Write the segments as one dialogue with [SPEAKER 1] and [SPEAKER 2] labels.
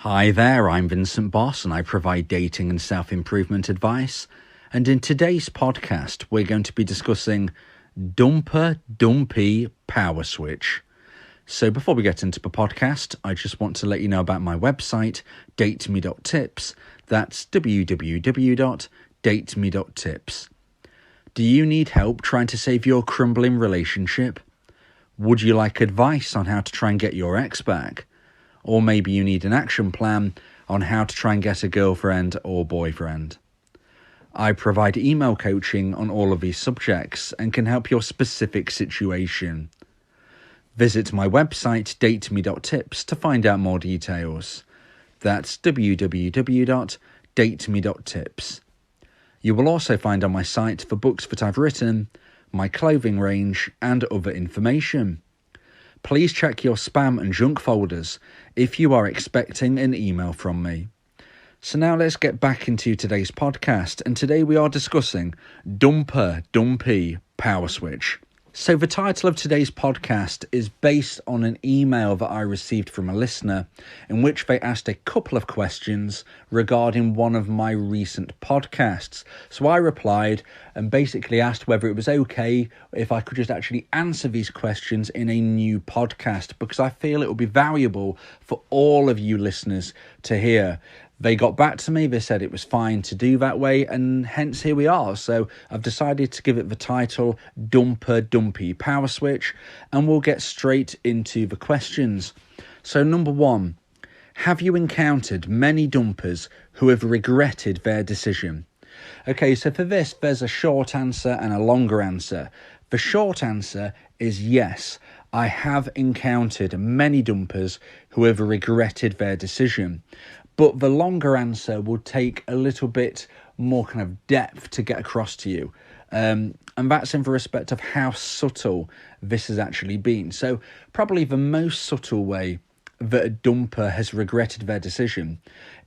[SPEAKER 1] Hi there, I'm Vincent Boss and I provide dating and self-improvement advice. And in today's podcast, we're going to be discussing Dumpee power switch. So before we get into the podcast, I just want to let you know about my website, dateme.tips. That's www.dateme.tips. Do you need help trying to save your crumbling relationship? Would you like advice on how to try and get your ex back? Or maybe you need an action plan on how to try and get a girlfriend or boyfriend. I provide email coaching on all of these subjects and can help your specific situation. Visit my website dateme.tips to find out more details. That's www.dateme.tips. You will also find on my site the books that I've written, my clothing range and other information. Please check your spam and junk folders if you are expecting an email from me. So now let's get back into today's podcast, and today we are discussing Dumpee power switch. So the title of today's podcast is based on an email that I received from a listener in which they asked a couple of questions regarding one of my recent podcasts. So I replied and basically asked whether it was okay if I could just actually answer these questions in a new podcast, because I feel it will be valuable for all of you listeners to hear. They got back to me, they said it was fine to do that way, and hence here we are. So I've decided to give it the title Dumpee power switch, and we'll get straight into the questions. So number one, have you encountered many dumpers who have regretted their decision? Okay, so for this, there's a short answer and a longer answer. The short answer is yes. I have encountered many dumpers who have regretted their decision. But the longer answer will take a little bit more kind of depth to get across to you. And that's in the respect of how subtle this has actually been. So probably the most subtle way that a dumper has regretted their decision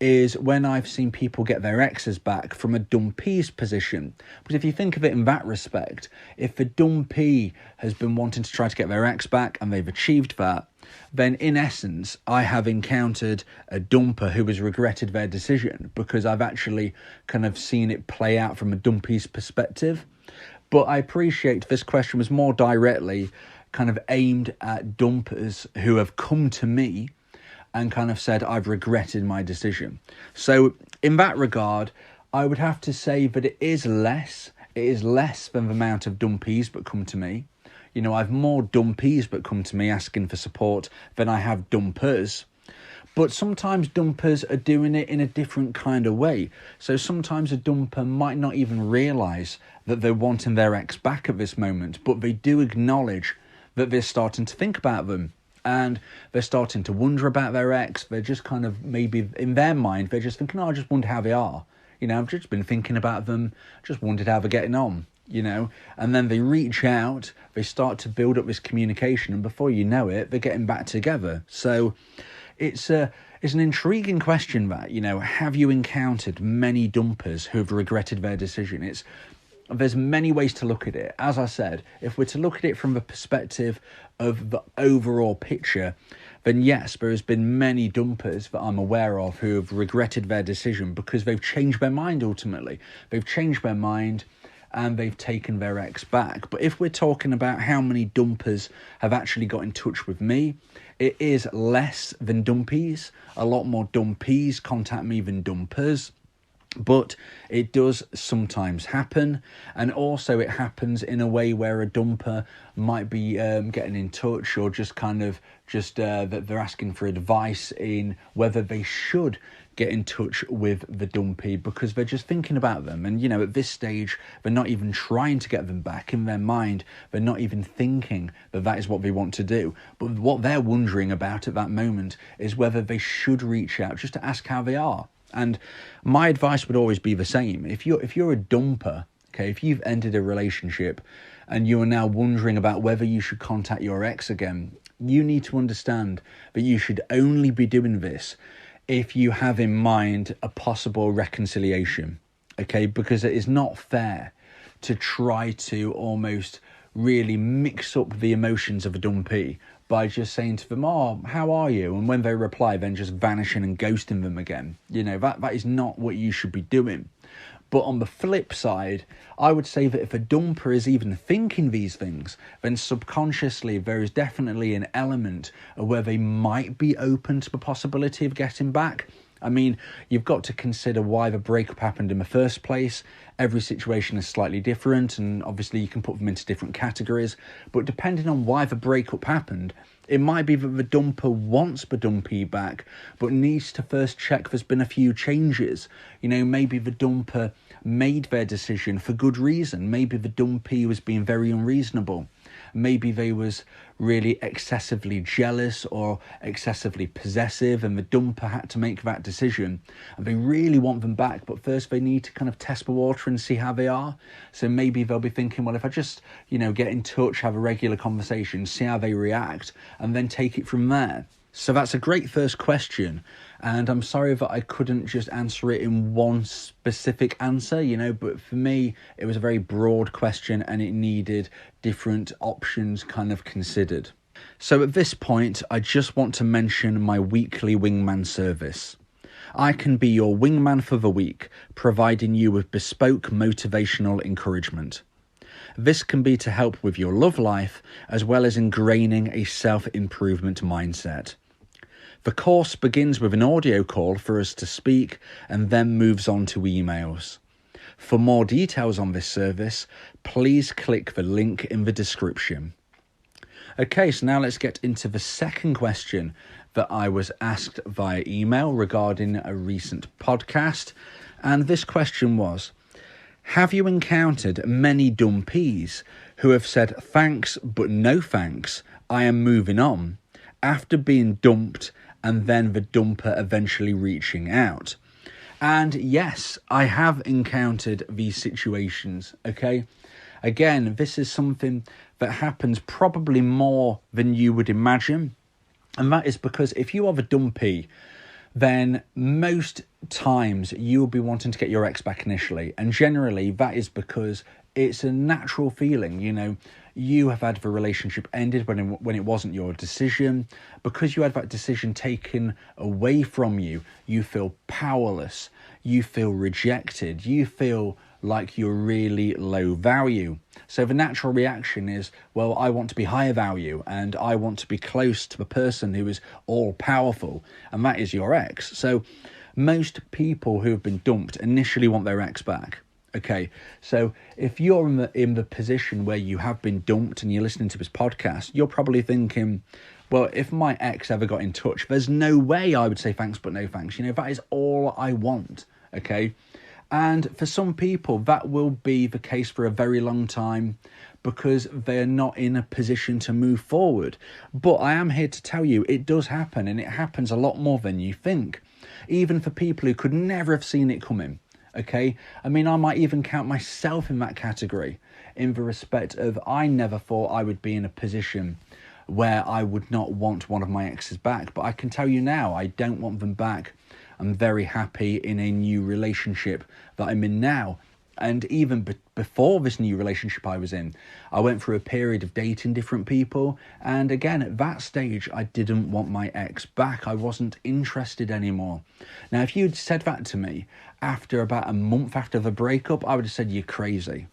[SPEAKER 1] is when I've seen people get their exes back from a dumpee's position. But if you think of it in that respect, if the dumpee has been wanting to try to get their ex back and they've achieved that, then in essence, I have encountered a dumper who has regretted their decision, because I've actually kind of seen it play out from a dumpee's perspective. But I appreciate this question was more directly kind of aimed at dumpers who have come to me and kind of said, I've regretted my decision. So in that regard, I would have to say that it is less than the amount of dumpees that come to me. You know, I've more dumpees that come to me asking for support than I have dumpers. But sometimes dumpers are doing it in a different kind of way. So sometimes a dumper might not even realise that they're wanting their ex back at this moment, but they do acknowledge that they're starting to think about them. And they're starting to wonder about their ex. They're just kind of, maybe in their mind, they're just thinking, oh, I just wonder how they are. You know, I've just been thinking about them, just wondered how they're getting on, you know. And then they reach out, they start to build up this communication, and before you know it, they're getting back together. So it's an intriguing question that, you know, have you encountered many dumpers who have regretted their decision? There's many ways to look at it. As I said, if we're to look at it from the perspective of the overall picture, then yes, there has been many dumpers that I'm aware of who have regretted their decision because they've changed their mind ultimately. They've changed their mind and they've taken their ex back. But if we're talking about how many dumpers have actually got in touch with me, it is less than dumpees. A lot more dumpees contact me than dumpers. But it does sometimes happen, and also it happens in a way where a dumper might be getting in touch, or just that they're asking for advice in whether they should get in touch with the dumpee because they're just thinking about them. And, you know, at this stage, they're not even trying to get them back in their mind. They're not even thinking that that is what they want to do. But what they're wondering about at that moment is whether they should reach out just to ask how they are. And my advice would always be the same. If you're a dumper, okay, if you've ended a relationship and you are now wondering about whether you should contact your ex again, you need to understand that you should only be doing this if you have in mind a possible reconciliation, okay? Because it is not fair to try to almost really mix up the emotions of a dumpee by just saying to them, oh, how are you? And when they reply, then just vanishing and ghosting them again. That is not what you should be doing. But on the flip side, I would say that if a dumper is even thinking these things, then subconsciously there is definitely an element of where they might be open to the possibility of getting back. I mean, you've got to consider why the breakup happened in the first place. Every situation is slightly different, and obviously you can put them into different categories. But depending on why the breakup happened, it might be that the dumper wants the dumpee back, but needs to first check there's been a few changes. Maybe the dumper made their decision for good reason. Maybe the dumpee was being very unreasonable. Maybe they was really excessively jealous or excessively possessive, and the dumper had to make that decision. And they really want them back, but first they need to kind of test the water and see how they are. So maybe they'll be thinking, well, if I just, get in touch, have a regular conversation, see how they react, and then take it from there. So that's a great first question, and I'm sorry that I couldn't just answer it in one specific answer, but for me, it was a very broad question and it needed different options kind of considered. So at this point, I just want to mention my weekly wingman service. I can be your wingman for the week, providing you with bespoke motivational encouragement. This can be to help with your love life, as well as ingraining a self-improvement mindset. The course begins with an audio call for us to speak and then moves on to emails. For more details on this service, please click the link in the description. Okay, so now let's get into the second question that I was asked via email regarding a recent podcast. And this question was, have you encountered many dumpees who have said thanks but no thanks, I am moving on, after being dumped and then the dumper eventually reaching out? And yes, I have encountered these situations, okay? Again, this is something that happens probably more than you would imagine. And that is because if you are the dumpee, then most times you will be wanting to get your ex back initially. And generally that is because it's a natural feeling, you have had the relationship ended when it wasn't your decision. Because you had that decision taken away from you, you feel powerless, you feel rejected, you feel like you're really low value. So the natural reaction is, well, I want to be higher value and I want to be close to the person who is all powerful, and that is your ex. So most people who have been dumped initially want their ex back. Okay, so if you're in the position where you have been dumped and you're listening to this podcast, you're probably thinking, well, if my ex ever got in touch, there's no way I would say thanks but no thanks. That is all I want, okay? And for some people, that will be the case for a very long time because they're not in a position to move forward. But I am here to tell you, it does happen, and it happens a lot more than you think. Even for people who could never have seen it coming. Okay, I mean, I might even count myself in that category, in the respect of I never thought I would be in a position where I would not want one of my exes back. But I can tell you now, I don't want them back. I'm very happy in a new relationship that I'm in now. And even before this new relationship I was in, I went through a period of dating different people. And again, at that stage, I didn't want my ex back. I wasn't interested anymore. Now, if you'd said that to me after about a month after the breakup, I would have said, you're crazy.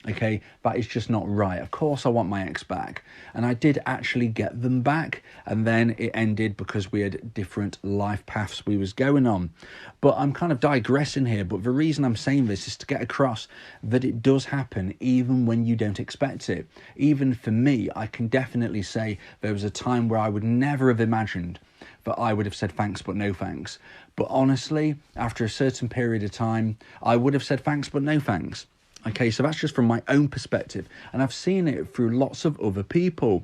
[SPEAKER 1] Okay, that is just not right. Of course I want my ex back. And I did actually get them back. And then it ended because we had different life paths we was going on. But I'm kind of digressing here. But the reason I'm saying this is to get across that it does happen even when you don't expect it. Even for me, I can definitely say there was a time where I would never have imagined that I would have said thanks but no thanks. But honestly, after a certain period of time, I would have said thanks but no thanks. Okay, so that's just from my own perspective. And I've seen it through lots of other people.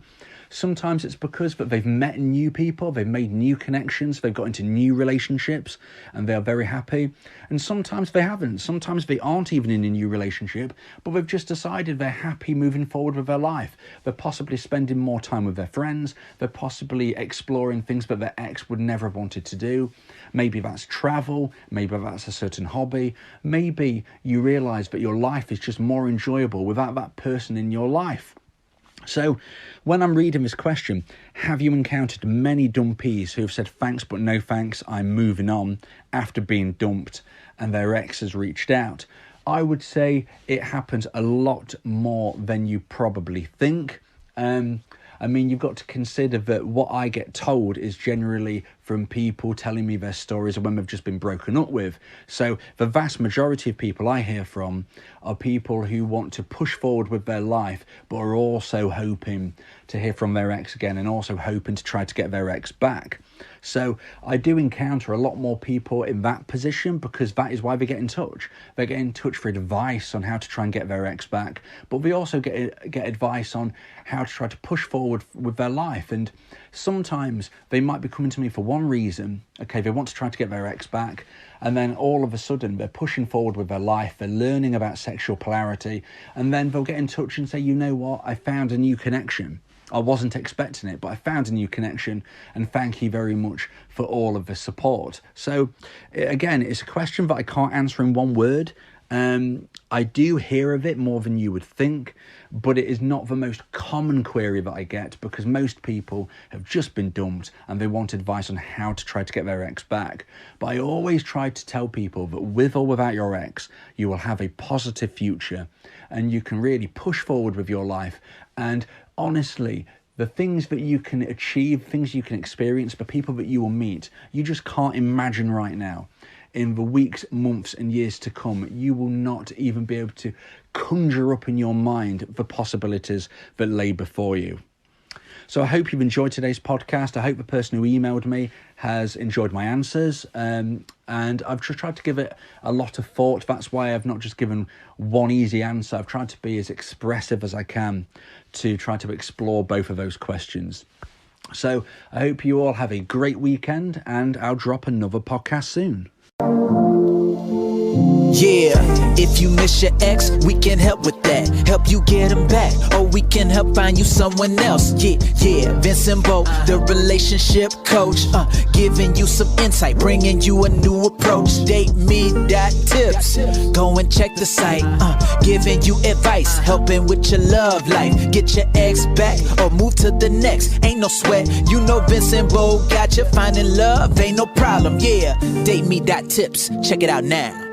[SPEAKER 1] Sometimes it's because that they've met new people, they've made new connections, they've got into new relationships, and they are very happy. And sometimes they haven't. Sometimes they aren't even in a new relationship, but they've just decided they're happy moving forward with their life. They're possibly spending more time with their friends. They're possibly exploring things that their ex would never have wanted to do. Maybe that's travel. Maybe that's a certain hobby. Maybe you realise that your life is just more enjoyable without that person in your life. So when I'm reading this question, have you encountered many dumpees who have said thanks but no thanks, I'm moving on after being dumped and their ex has reached out? I would say it happens a lot more than you probably think. You've got to consider that what I get told is generally from people telling me their stories of when they've just been broken up with. So the vast majority of people I hear from are people who want to push forward with their life, but are also hoping to hear from their ex again and also hoping to try to get their ex back. So I do encounter a lot more people in that position because that is why they get in touch. They get in touch for advice on how to try and get their ex back, but they also get advice on how to try to push forward with their life. And sometimes they might be coming to me for one reason. Okay, they want to try to get their ex back, and then all of a sudden they're pushing forward with their life, they're learning about sexual polarity, and then they'll get in touch and say, you know what, I found a new connection. I wasn't expecting it, but I found a new connection, and thank you very much for all of the support. So again, it's a question that I can't answer in one word. I do hear of it more than you would think, but it is not the most common query that I get because most people have just been dumped and they want advice on how to try to get their ex back. But I always try to tell people that with or without your ex, you will have a positive future and you can really push forward with your life. And honestly, the things that you can achieve, things you can experience, the people that you will meet, you just can't imagine right now. In the weeks, months and years to come, you will not even be able to conjure up in your mind the possibilities that lay before you. So I hope you've enjoyed today's podcast. I hope the person who emailed me has enjoyed my answers. And I've just tried to give it a lot of thought. That's why I've not just given one easy answer. I've tried to be as expressive as I can to try to explore both of those questions. So I hope you all have a great weekend, and I'll drop another podcast soon.
[SPEAKER 2] Yeah, if you miss your ex, we can help with that. Help you get him back, or we can help find you someone else. Yeah, Vincent Bo, the relationship coach, giving you some insight, bringing you a new approach. DateMe.tips, go and check the site, giving you advice, helping with your love life. Get your ex back, or move to the next. Ain't no sweat, you know Vincent Bo got you. Finding love ain't no problem. Yeah, DateMe.tips, check it out now.